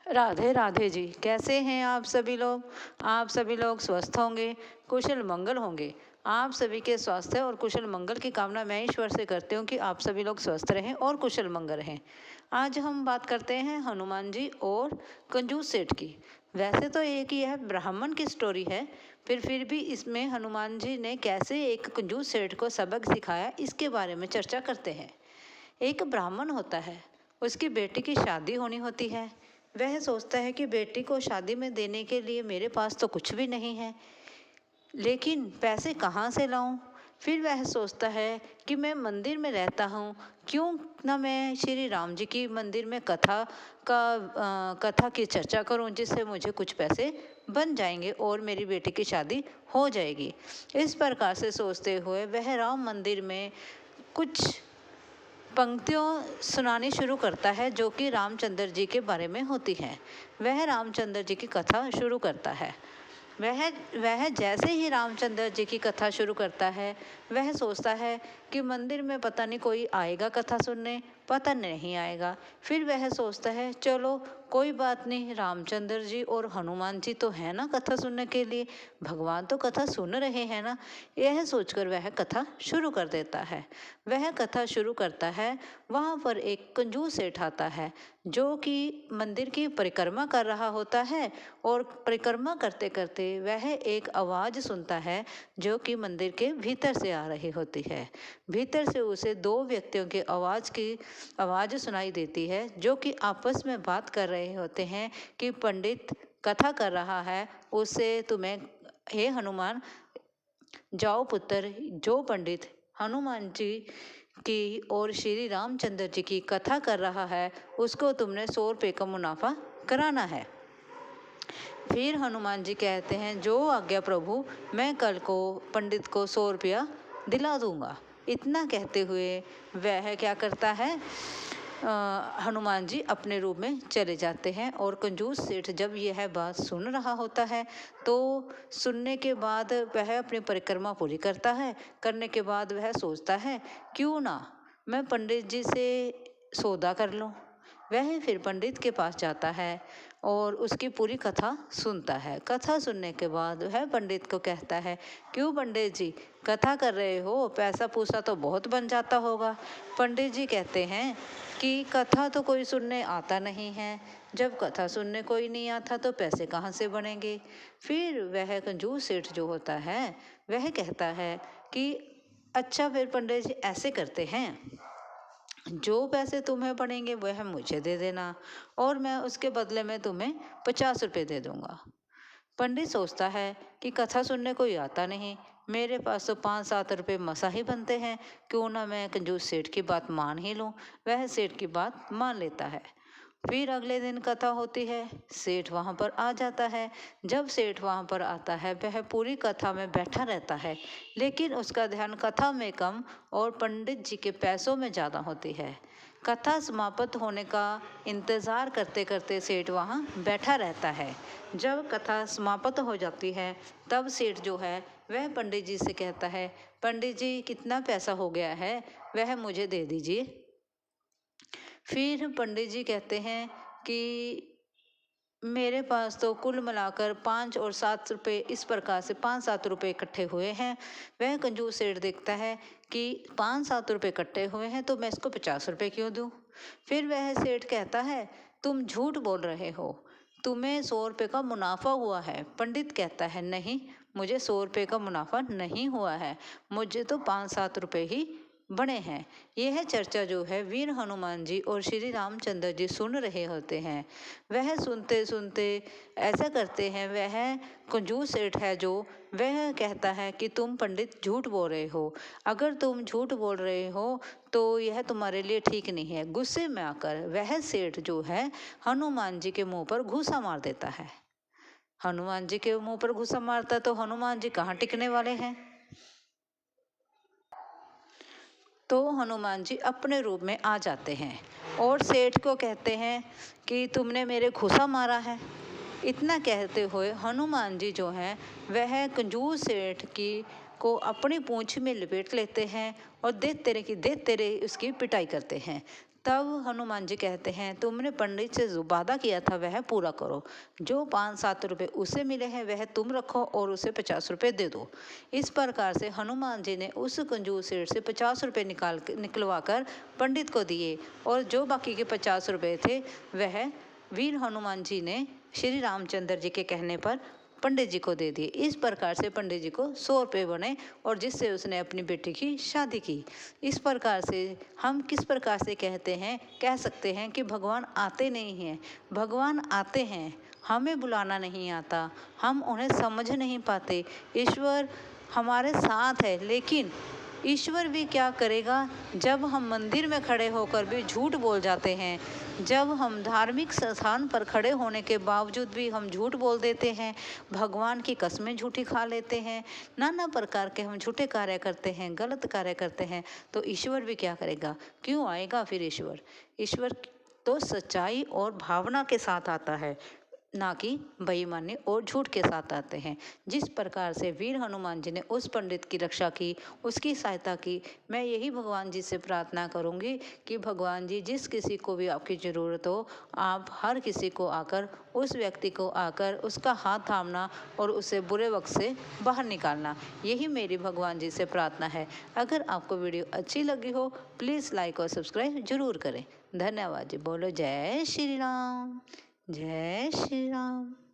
राधे राधे जी। कैसे हैं आप सभी लोग? आप सभी लोग स्वस्थ होंगे, कुशल मंगल होंगे। आप सभी के स्वास्थ्य और कुशल मंगल की कामना मैं ईश्वर से करती हूँ कि आप सभी लोग स्वस्थ रहें और कुशल मंगल रहें। आज हम बात करते हैं हनुमान जी और कंजूस सेठ की। वैसे तो एक यह ब्राह्मण की स्टोरी है, फिर भी इसमें हनुमान जी ने कैसे एक कंजूस सेठ को सबक सिखाया, इसके बारे में चर्चा करते हैं। एक ब्राह्मण होता है, उसकी बेटी की शादी होनी होती है। वह सोचता है कि बेटी को शादी में देने के लिए मेरे पास तो कुछ भी नहीं है, लेकिन पैसे कहाँ से लाऊं? फिर वह सोचता है कि मैं मंदिर में रहता हूँ, क्यों ना मैं श्री राम जी की मंदिर में कथा की चर्चा करूँ, जिससे मुझे कुछ पैसे बन जाएंगे और मेरी बेटी की शादी हो जाएगी। इस प्रकार से सोचते हुए वह राम मंदिर में कुछ पंक्तियों सुनानी शुरू करता है, जो कि रामचंद्र जी के बारे में होती हैं। वह रामचंद्र जी की कथा शुरू करता है। वह जैसे ही रामचंद्र जी की कथा शुरू करता है, वह सोचता है कि मंदिर में पता नहीं कोई आएगा कथा सुनने, पता नहीं आएगा। फिर वह सोचता है चलो कोई बात नहीं, रामचंद्र जी और हनुमान जी तो है ना कथा सुनने के लिए, भगवान तो कथा सुन रहे हैं ना। यह सोचकर वह कथा शुरू कर देता है। वह कथा शुरू करता है, वहाँ पर एक कंजूस सेठ आता है, जो कि मंदिर की परिक्रमा कर रहा होता है। और परिक्रमा करते करते वह एक आवाज़ सुनता है, जो कि मंदिर के भीतर से आ रही होती है। भीतर से उसे दो व्यक्तियों की आवाज़ सुनाई देती है, जो कि आपस में बात कर रहे होते हैं कि पंडित कथा कर रहा है, उससे तुम्हें, हे हनुमान, जाओ पुत्र, जो पंडित हनुमान जी की और श्री रामचंद्र जी की कथा कर रहा है, उसको तुमने 100 रुपये का मुनाफा कराना है। फिर हनुमान जी कहते हैं, जो आज्ञा प्रभु, मैं कल को पंडित को 100 रुपया दिला दूंगा। इतना कहते हुए वह क्या करता है, हनुमान जी अपने रूप में चले जाते हैं। और कंजूस सेठ जब यह बात सुन रहा होता है, तो सुनने के बाद वह अपनी परिक्रमा पूरी करता है। करने के बाद वह सोचता है क्यों ना मैं पंडित जी से सौदा कर लूं। वह फिर पंडित के पास जाता है और उसकी पूरी कथा सुनता है। कथा सुनने के बाद वह पंडित को कहता है, क्यों पंडित जी कथा कर रहे हो, पैसा पूसा तो बहुत बन जाता होगा। पंडित जी कहते हैं कि कथा तो कोई सुनने आता नहीं है, जब कथा सुनने कोई नहीं आता तो पैसे कहाँ से बनेंगे। फिर वह कंजूस सेठ जो होता है, वह कहता है कि अच्छा फिर पंडित जी ऐसे करते हैं, जो पैसे तुम्हें पड़ेंगे वह मुझे दे देना, और मैं उसके बदले में तुम्हें 50 रुपये दे दूंगा। पंडित सोचता है कि कथा सुनने कोई आता नहीं, मेरे पास तो 5-7 रुपये मसा ही बनते हैं, क्यों ना मैं कंजूस सेठ की बात मान ही लूँ। वह सेठ की बात मान लेता है। फिर अगले दिन कथा होती है, सेठ वहाँ पर आ जाता है। जब सेठ वहाँ पर आता है, वह पूरी कथा में बैठा रहता है, लेकिन उसका ध्यान कथा में कम और पंडित जी के पैसों में ज़्यादा होती है। कथा समाप्त होने का इंतज़ार करते करते सेठ वहाँ बैठा रहता है। जब कथा समाप्त हो जाती है, तब सेठ जो है वह पंडित जी से कहता है, पंडित जी कितना पैसा हो गया है, वह मुझे दे दीजिए। फिर पंडित जी कहते हैं कि मेरे पास तो कुल मिलाकर 5 और 7 रुपये, इस प्रकार से 5-7 रुपये इकट्ठे हुए हैं। वह कंजूस सेठ देखता है कि 5-7 रुपये इकट्ठे हुए हैं, तो मैं इसको 50 रुपये क्यों दूं। फिर वह सेठ कहता है, तुम झूठ बोल रहे हो, तुम्हें 100 रुपये का मुनाफा हुआ है। पंडित कहता है, नहीं, मुझे 100 रुपये का मुनाफा नहीं हुआ है, मुझे तो 5-7 रुपये ही बने हैं। यह चर्चा जो है वीर हनुमान जी और श्री रामचंद्र जी सुन रहे होते हैं। वह सुनते सुनते ऐसा करते हैं, वह कंजूस सेठ है जो, वह कहता है कि तुम पंडित झूठ बोल रहे हो, अगर तुम झूठ बोल रहे हो तो यह तुम्हारे लिए ठीक नहीं है। गुस्से में आकर वह सेठ जो है हनुमान जी के मुंह पर घूसा मार देता है। हनुमान जी के मुंह पर घूसा मारता तो हनुमान जी कहाँ टिकने वाले हैं। तो हनुमान जी अपने रूप में आ जाते हैं और सेठ को कहते हैं कि तुमने मेरे घुसा मारा है। इतना कहते हुए हनुमान जी जो हैं वह कंजूस सेठ की को अपनी पूंछ में लपेट लेते हैं और दे तेरे की दे तेरे उसकी पिटाई करते हैं। तब हनुमान जी कहते हैं, तुमने पंडित से जो वादा किया था वह पूरा करो। जो 5-7 रुपये उसे मिले हैं वह तुम रखो और उसे 50 रुपये दे दो। इस प्रकार से हनुमान जी ने उस कंजूस सेठ से 50 रुपये निकलवा कर पंडित को दिए, और जो बाकी के 50 रुपये थे वह वीर हनुमान जी ने श्री रामचंद्र जी के कहने पर पंडित जी को दे दिए। इस प्रकार से पंडित जी को 100 रुपये बने, और जिससे उसने अपनी बेटी की शादी की। इस प्रकार से हम किस प्रकार से कह सकते हैं कि भगवान आते नहीं हैं, भगवान आते हैं, हमें बुलाना नहीं आता, हम उन्हें समझ नहीं पाते। ईश्वर हमारे साथ है, लेकिन ईश्वर भी क्या करेगा जब हम मंदिर में खड़े होकर भी झूठ बोल जाते हैं, जब हम धार्मिक स्थान पर खड़े होने के बावजूद भी हम झूठ बोल देते हैं, भगवान की कसमें झूठी खा लेते हैं, नाना प्रकार के हम झूठे कार्य करते हैं, गलत कार्य करते हैं, तो ईश्वर भी क्या करेगा? क्यों आएगा फिर ईश्वर? ईश्वर तो सच्चाई और भावना के साथ आता है, ना कि बेईमानी और झूठ के साथ आते हैं। जिस प्रकार से वीर हनुमान जी ने उस पंडित की रक्षा की, उसकी सहायता की, मैं यही भगवान जी से प्रार्थना करूंगी कि भगवान जी जिस किसी को भी आपकी ज़रूरत हो, आप हर किसी को आकर, उस व्यक्ति को आकर उसका हाथ थामना और उसे बुरे वक्त से बाहर निकालना, यही मेरी भगवान जी से प्रार्थना है। अगर आपको वीडियो अच्छी लगी हो प्लीज़ लाइक और सब्सक्राइब जरूर करें। धन्यवाद जी। बोलो जय श्री राम, जय श्री राम।